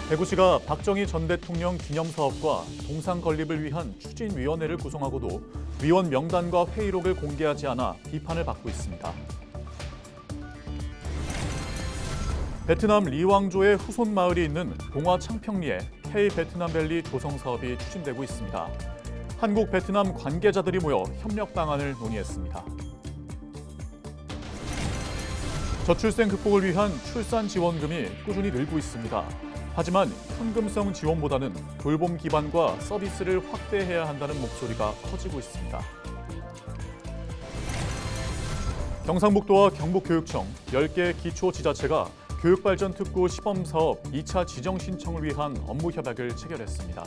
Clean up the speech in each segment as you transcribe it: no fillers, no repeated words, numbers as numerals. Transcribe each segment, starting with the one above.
대구시가 박정희 전 대통령 기념사업과 동상 건립을 위한 추진위원회를 구성하고도 위원 명단과 회의록을 공개하지 않아 비판을 받고 있습니다. 베트남 리왕조의 후손 마을이 있는 봉화 창평리에 K-베트남밸리 조성 사업이 추진되고 있습니다. 한국 베트남 관계자들이 모여 협력 방안을 논의했습니다. 저출생 극복을 위한 출산 지원금이 꾸준히 늘고 있습니다. 하지만 현금성 지원보다는 돌봄 기반과 서비스를 확대해야 한다는 목소리가 커지고 있습니다. 경상북도와 경북교육청 10개 기초지자체가 교육발전특구 시범사업 2차 지정 신청을 위한 업무 협약을 체결했습니다.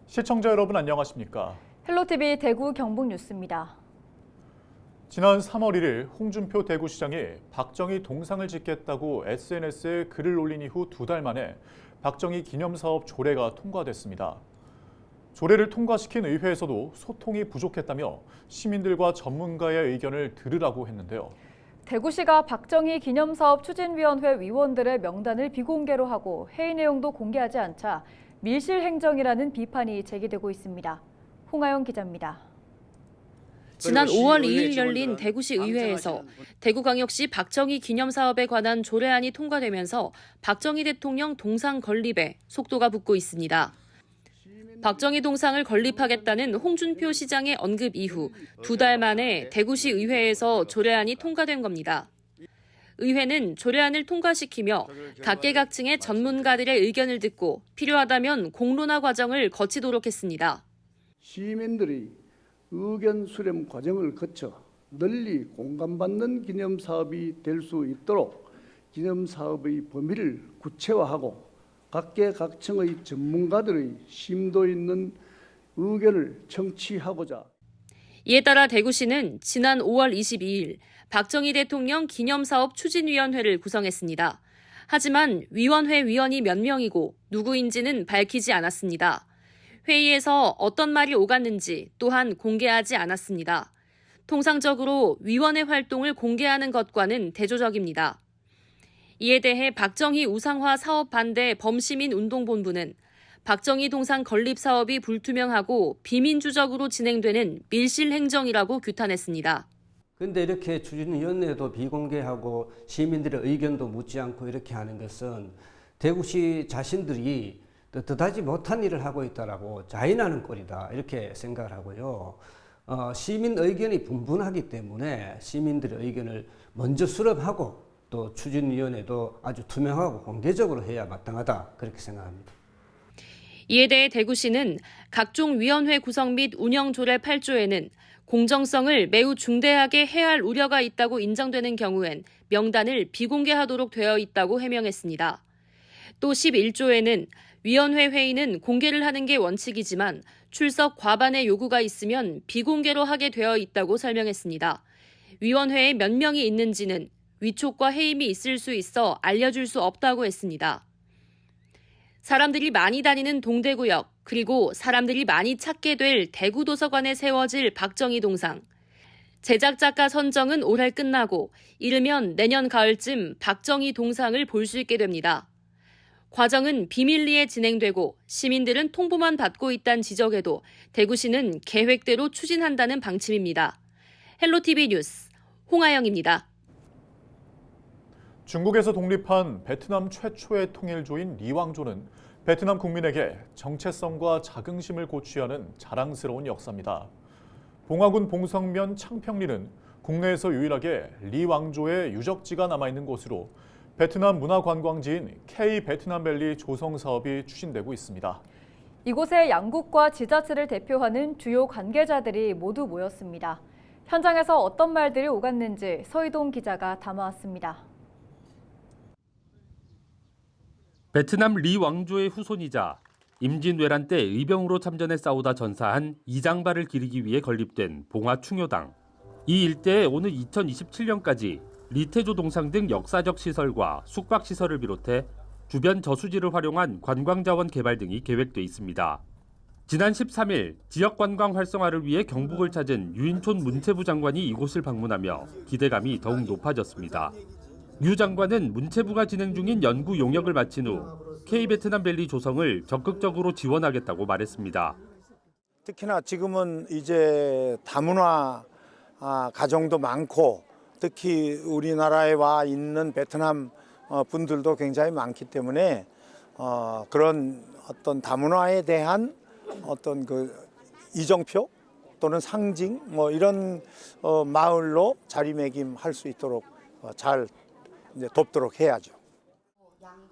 시청자 여러분 안녕하십니까? 헬로티비 대구 경북 뉴스입니다. 지난 3월 1일 홍준표 대구시장이 박정희 동상을 짓겠다고 SNS에 글을 올린 이후 2달 만에 박정희 기념사업 조례가 통과됐습니다. 조례를 통과시킨 의회에서도 소통이 부족했다며 시민들과 전문가의 의견을 들으라고 했는데요. 대구시가 박정희 기념사업 추진위원회 위원들의 명단을 비공개로 하고 회의 내용도 공개하지 않자 밀실 행정이라는 비판이 제기되고 있습니다. 홍하영 기자입니다. 지난 5월 2일 열린 대구시 의회에서 대구광역시 박정희 기념사업에 관한 조례안이 통과되면서 박정희 대통령 동상 건립에 속도가 붙고 있습니다. 박정희 동상을 건립하겠다는 홍준표 시장의 언급 이후 2달 만에 대구시 의회에서 조례안이 통과된 겁니다. 의회는 조례안을 통과시키며 각계각층의 전문가들의 의견을 듣고 필요하다면 공론화 과정을 거치도록 했습니다. 시민들이 의견 수렴 과정을 거쳐 널리 공감받는 기념사업이 될 수 있도록 기념사업의 범위를 구체화하고 각계각층의 전문가들의 심도 있는 의견을 청취하고자. 이에 따라 대구시는 지난 5월 22일 박정희 대통령 기념사업 추진위원회를 구성했습니다. 하지만 위원회 위원이 몇 명이고 누구인지는 밝히지 않았습니다. 회의에서 어떤 말이 오갔는지 또한 공개하지 않았습니다. 통상적으로 위원회 활동을 공개하는 것과는 대조적입니다. 이에 대해 박정희 우상화 사업 반대 범시민운동본부는 박정희 동상 건립 사업이 불투명하고 비민주적으로 진행되는 밀실 행정이라고 규탄했습니다. 그런데 이렇게 추진위원회도 비공개하고 시민들의 의견도 묻지 않고 이렇게 하는 것은 대구시 자신들이 뜻하지 못한 일을 하고 있다라고 자인하는 꼴이다 이렇게 생각을 하고요. 시민 의견이 분분하기 때문에 시민들의 의견을 먼저 수렴하고 또 추진위원회도 아주 투명하고 공개적으로 해야 마땅하다 그렇게 생각합니다. 이에 대해 대구시는 각종 위원회 구성 및 운영 조례 8조에는 공정성을 매우 중대하게 해할 우려가 있다고 인정되는 경우엔 명단을 비공개하도록 되어 있다고 해명했습니다. 또 11조에는 위원회 회의는 공개를 하는 게 원칙이지만 출석 과반의 요구가 있으면 비공개로 하게 되어 있다고 설명했습니다. 위원회에 몇 명이 있는지는 위촉과 해임이 있을 수 있어 알려줄 수 없다고 했습니다. 사람들이 많이 다니는 동대구역 그리고 사람들이 많이 찾게 될 대구도서관에 세워질 박정희 동상. 제작작가 선정은 올해 끝나고 이르면 내년 가을쯤 박정희 동상을 볼 수 있게 됩니다. 과정은 비밀리에 진행되고 시민들은 통보만 받고 있다는 지적에도 대구시는 계획대로 추진한다는 방침입니다. 헬로티비 뉴스 홍하영입니다. 중국에서 독립한 베트남 최초의 통일조인 리왕조는 베트남 국민에게 정체성과 자긍심을 고취하는 자랑스러운 역사입니다. 봉화군 봉성면 창평리는 국내에서 유일하게 리왕조의 유적지가 남아있는 곳으로 베트남 문화관광지인 K-베트남밸리 조성 사업이 추진되고 있습니다. 이곳에 양국과 지자체를 대표하는 주요 관계자들이 모두 모였습니다. 현장에서 어떤 말들이 오갔는지 서희동 기자가 담아왔습니다. 베트남 리 왕조의 후손이자 임진왜란 때 의병으로 참전해 싸우다 전사한 이장발을 기리기 위해 건립된 봉화 충효당. 이 일대에 오는 2027년까지 리태조 동상 등 역사적 시설과 숙박시설을 비롯해 주변 저수지를 활용한 관광자원 개발 등이 계획돼 있습니다. 지난 13일 지역 관광 활성화를 위해 경북을 찾은 유인촌 문체부 장관이 이곳을 방문하며 기대감이 더욱 높아졌습니다. 유 장관은 문체부가 진행 중인 연구 용역을 마친 후 K-베트남밸리 조성을 적극적으로 지원하겠다고 말했습니다. 특히나 지금은 이제 다문화 가정도 많고 특히 우리나라에 와 있는 베트남 분들도 굉장히 많기 때문에 그런 어떤 다문화에 대한 어떤 그 이정표 또는 상징 뭐 이런 마을로 자리매김할 수 있도록 잘 이제 돕도록 해야죠.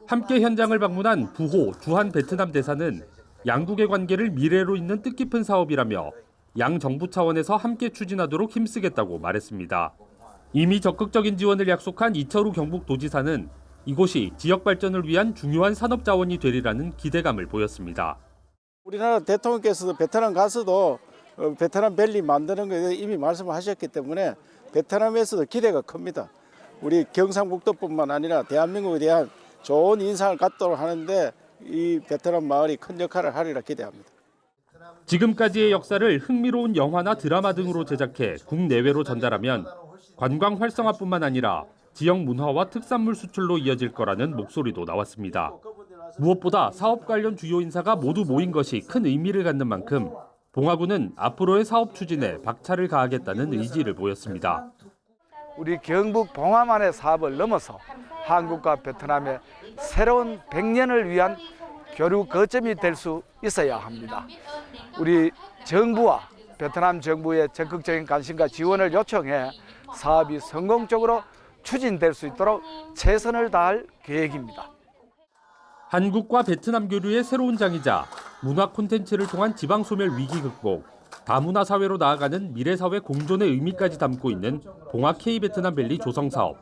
함께 현장을 방문한 부호 주한 베트남 대사는 양국의 관계를 미래로 잇는 뜻깊은 사업이라며 양 정부 차원에서 함께 추진하도록 힘쓰겠다고 말했습니다. 이미 적극적인 지원을 약속한 이철우 경북도지사는 이곳이 지역 발전을 위한 중요한 산업 자원이 되리라는 기대감을 보였습니다. 우리나라 대통령께서도 베트남 가서도 베트남 밸리 만드는 것에 이미 말씀하셨기 때문에 베트남에서도 기대가 큽니다. 우리 경상북도뿐만 아니라 대한민국에 대한 좋은 인상을 갖도록 하는데 이 베트남 마을이 큰 역할을 하리라 기대합니다. 지금까지의 역사를 흥미로운 영화나 드라마 등으로 제작해 국내외로 전달하면 관광 활성화뿐만 아니라 지역 문화와 특산물 수출로 이어질 거라는 목소리도 나왔습니다. 무엇보다 사업 관련 주요 인사가 모두 모인 것이 큰 의미를 갖는 만큼 봉화군은 앞으로의 사업 추진에 박차를 가하겠다는 의지를 보였습니다. 우리 경북 봉화만의 사업을 넘어서 한국과 베트남의 새로운 100년을 위한 교류 거점이 될 수 있어야 합니다. 우리 정부와 베트남 정부의 적극적인 관심과 지원을 요청해 사업이 성공적으로 추진될 수 있도록 최선을 다할 계획입니다. 한국과 베트남 교류의 새로운 장이자 문화 콘텐츠를 통한 지방 소멸 위기 극복, 다문화 사회로 나아가는 미래 사회 공존의 의미까지 담고 있는 봉화 K-베트남밸리 조성 사업.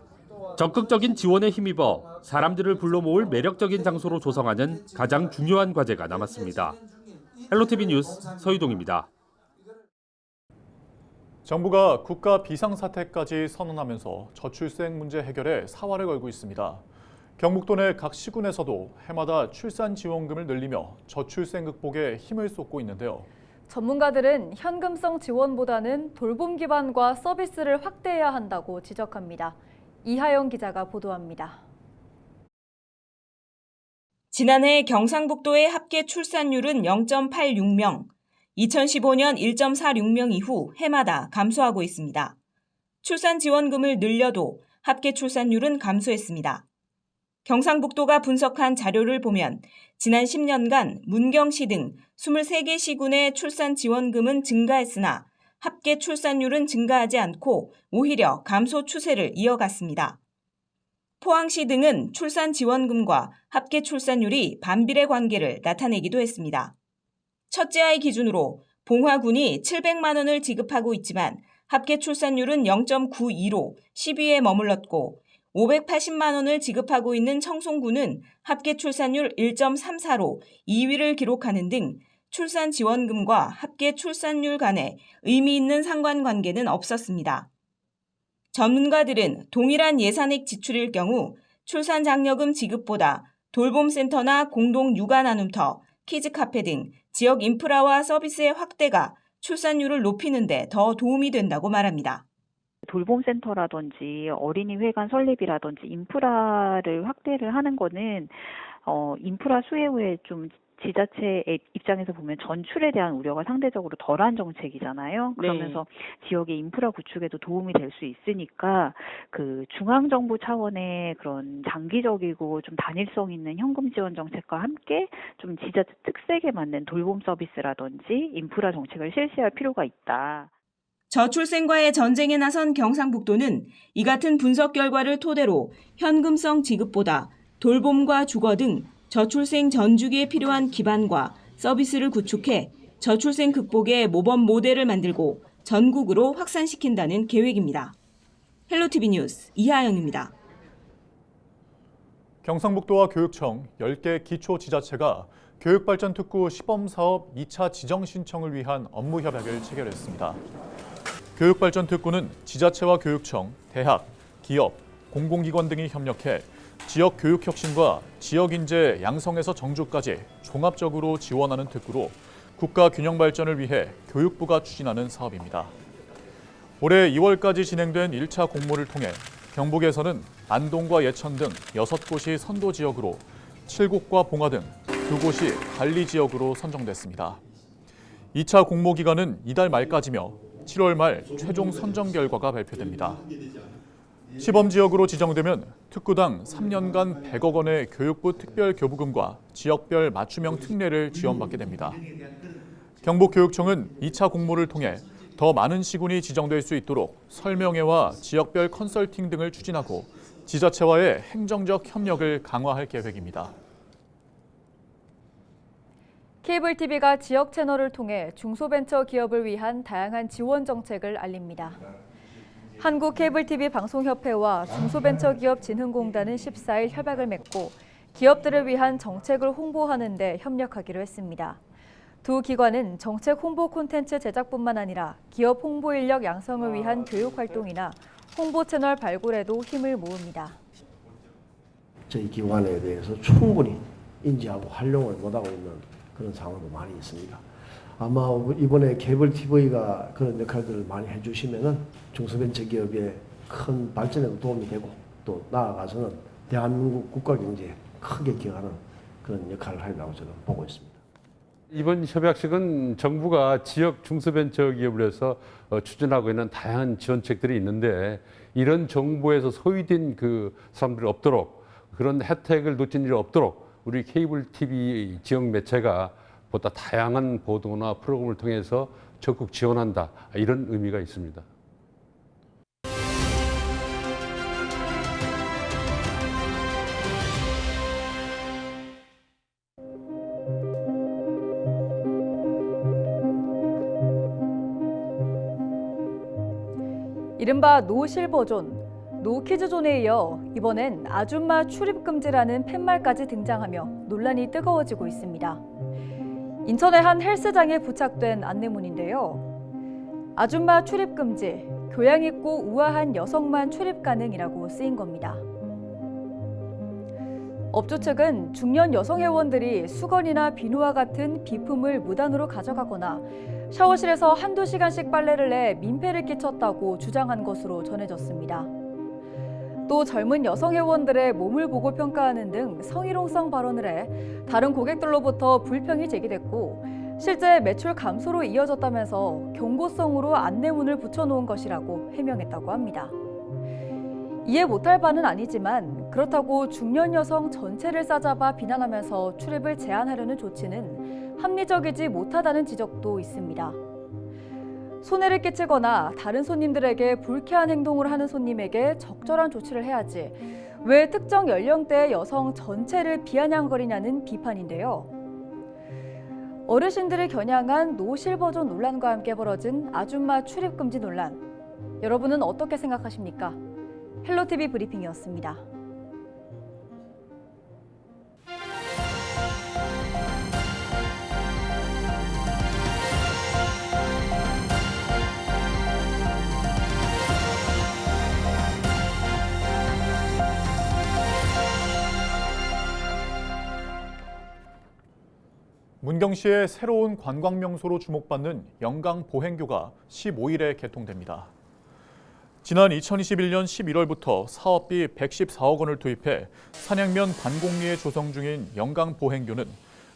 적극적인 지원에 힘입어 사람들을 불러 모을 매력적인 장소로 조성하는 가장 중요한 과제가 남았습니다. 헬로티비 뉴스 서유동입니다. 정부가 국가 비상사태까지 선언하면서 저출생 문제 해결에 사활을 걸고 있습니다. 경북도 내 각 시군에서도 해마다 출산지원금을 늘리며 저출생 극복에 힘을 쏟고 있는데요. 전문가들은 현금성 지원보다는 돌봄 기반과 서비스를 확대해야 한다고 지적합니다. 이하영 기자가 보도합니다. 지난해 경상북도의 합계 출산율은 0.86명, 2015년 1.46명 이후 해마다 감소하고 있습니다. 출산 지원금을 늘려도 합계 출산율은 감소했습니다. 경상북도가 분석한 자료를 보면 지난 10년간 문경시 등 23개 시군의 출산 지원금은 증가했으나 합계 출산율은 증가하지 않고 오히려 감소 추세를 이어갔습니다. 포항시 등은 출산 지원금과 합계 출산율이 반비례 관계를 나타내기도 했습니다. 첫째 아이 기준으로 봉화군이 700만 원을 지급하고 있지만 합계 출산율은 0.92로 10위에 머물렀고 580만 원을 지급하고 있는 청송군은 합계 출산율 1.34로 2위를 기록하는 등 출산 지원금과 합계 출산율 간에 의미 있는 상관관계는 없었습니다. 전문가들은 동일한 예산액 지출일 경우 출산 장려금 지급보다 돌봄센터나 공동 육아 나눔터, 키즈카페 등 지역 인프라와 서비스의 확대가 출산율을 높이는 데 더 도움이 된다고 말합니다. 돌봄센터라든지 어린이회관 설립이라든지 인프라를 확대를 하는 거는 인프라 수혜 후에 좀 지자체 입장에서 보면 전출에 대한 우려가 상대적으로 덜한 정책이잖아요. 그러면서 지역의 인프라 구축에도 도움이 될 수 있으니까 그 중앙정부 차원의 그런 장기적이고 좀 단일성 있는 현금 지원 정책과 함께 좀 지자체 특색에 맞는 돌봄 서비스라든지 인프라 정책을 실시할 필요가 있다. 저출생과의 전쟁에 나선 경상북도는 이 같은 분석 결과를 토대로 현금성 지급보다 돌봄과 주거 등 저출생 전주기에 필요한 기반과 서비스를 구축해 저출생 극복의 모범 모델을 만들고 전국으로 확산시킨다는 계획입니다. 헬로티비 뉴스 이하영입니다. 경상북도와 교육청 10개 기초지자체가 교육발전특구 시범사업 2차 지정 신청을 위한 업무 협약을 체결했습니다. 교육발전특구는 지자체와 교육청, 대학, 기업, 공공기관 등이 협력해 지역 교육 혁신과 지역 인재 양성에서 정주까지 종합적으로 지원하는 특구로 국가 균형 발전을 위해 교육부가 추진하는 사업입니다. 올해 2월까지 진행된 1차 공모를 통해 경북에서는 안동과 예천 등 6곳이 선도 지역으로 7곳과 봉화 등 2곳이 관리 지역으로 선정됐습니다. 2차 공모 기간은 이달 말까지며 7월 말 최종 선정 결과가 발표됩니다. 시범 지역으로 지정되면 특구당 3년간 100억 원의 교육부 특별교부금과 지역별 맞춤형 특례를 지원받게 됩니다. 경북교육청은 2차 공모를 통해 더 많은 시군이 지정될 수 있도록 설명회와 지역별 컨설팅 등을 추진하고 지자체와의 행정적 협력을 강화할 계획입니다. 케이블 TV가 지역 채널을 통해 중소벤처 기업을 위한 다양한 지원 정책을 알립니다. 한국 케이블 TV 방송협회와 중소벤처기업진흥공단은 14일 협약을 맺고 기업들을 위한 정책을 홍보하는 데 협력하기로 했습니다. 두 기관은 정책 홍보 콘텐츠 제작뿐만 아니라 기업 홍보 인력 양성을 위한 교육 활동이나 홍보 채널 발굴에도 힘을 모읍니다. 저희 기관에 대해서 충분히 인지하고 활용을 못하고 있는 그런 상황도 많이 있습니다. 아마 이번에 케이블 TV가 그런 역할들을 많이 해주시면은 중소벤처기업의 큰 발전에도 도움이 되고 또 나아가서는 대한민국 국가 경제에 크게 기여하는 그런 역할을 하리라고 저는 보고 있습니다. 이번 협약식은 정부가 지역 중소벤처기업을 해서 추진하고 있는 다양한 지원책들이 있는데 이런 정보에서 소외된 그 사람들이 없도록 그런 혜택을 놓친 일이 없도록 우리 케이블 TV 지역 매체가 보다 다양한 보도나 프로그램을 통해서 적극 지원한다 이런 의미가 있습니다. 이른바 노실버존, 노키즈존에 이어 이번엔 아줌마 출입금지라는 팻말까지 등장하며 논란이 뜨거워지고 있습니다. 인천의 한 헬스장에 부착된 안내문인데요. 아줌마 출입금지, 교양 있고 우아한 여성만 출입 가능이라고 쓰인 겁니다. 업주 측은 중년 여성 회원들이 수건이나 비누와 같은 비품을 무단으로 가져가거나 샤워실에서 한두 시간씩 빨래를 내 민폐를 끼쳤다고 주장한 것으로 전해졌습니다. 또 젊은 여성 회원들의 몸을 보고 평가하는 등 성희롱성 발언을 해 다른 고객들로부터 불평이 제기됐고 실제 매출 감소로 이어졌다면서 경고성으로 안내문을 붙여놓은 것이라고 해명했다고 합니다. 이해 못할 바는 아니지만 그렇다고 중년 여성 전체를 싸잡아 비난하면서 출입을 제한하려는 조치는 합리적이지 못하다는 지적도 있습니다. 손해를 끼치거나 다른 손님들에게 불쾌한 행동을 하는 손님에게 적절한 조치를 해야지 왜 특정 연령대의 여성 전체를 비아냥거리냐는 비판인데요. 어르신들을 겨냥한 노실버존 논란과 함께 벌어진 아줌마 출입금지 논란. 여러분은 어떻게 생각하십니까? 헬로티비 브리핑이었습니다. 문경시의 새로운 관광 명소로 주목받는 영강 보행교가 15일에 개통됩니다. 지난 2021년 11월부터 사업비 114억 원을 투입해 산양면 반공리에 조성 중인 영강 보행교는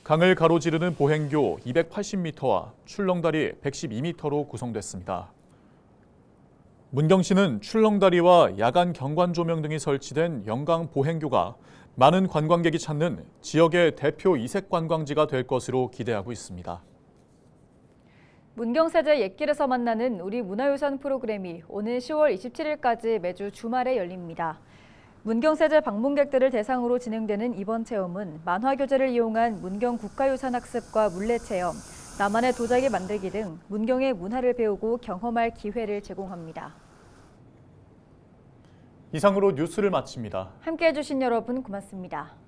강을 가로지르는 보행교 280m와 출렁다리 112m로 구성됐습니다. 문경시는 출렁다리와 야간 경관 조명 등이 설치된 영강 보행교가 많은 관광객이 찾는 지역의 대표 이색 관광지가 될 것으로 기대하고 있습니다. 문경세제 옛길에서 만나는 우리 문화유산 프로그램이 오는 10월 27일까지 매주 주말에 열립니다. 문경세제 방문객들을 대상으로 진행되는 이번 체험은 만화교재를 이용한 문경 국가유산 학습과 물레체험, 나만의 도자기 만들기 등 문경의 문화를 배우고 경험할 기회를 제공합니다. 이상으로 뉴스를 마칩니다. 함께해 주신 여러분 고맙습니다.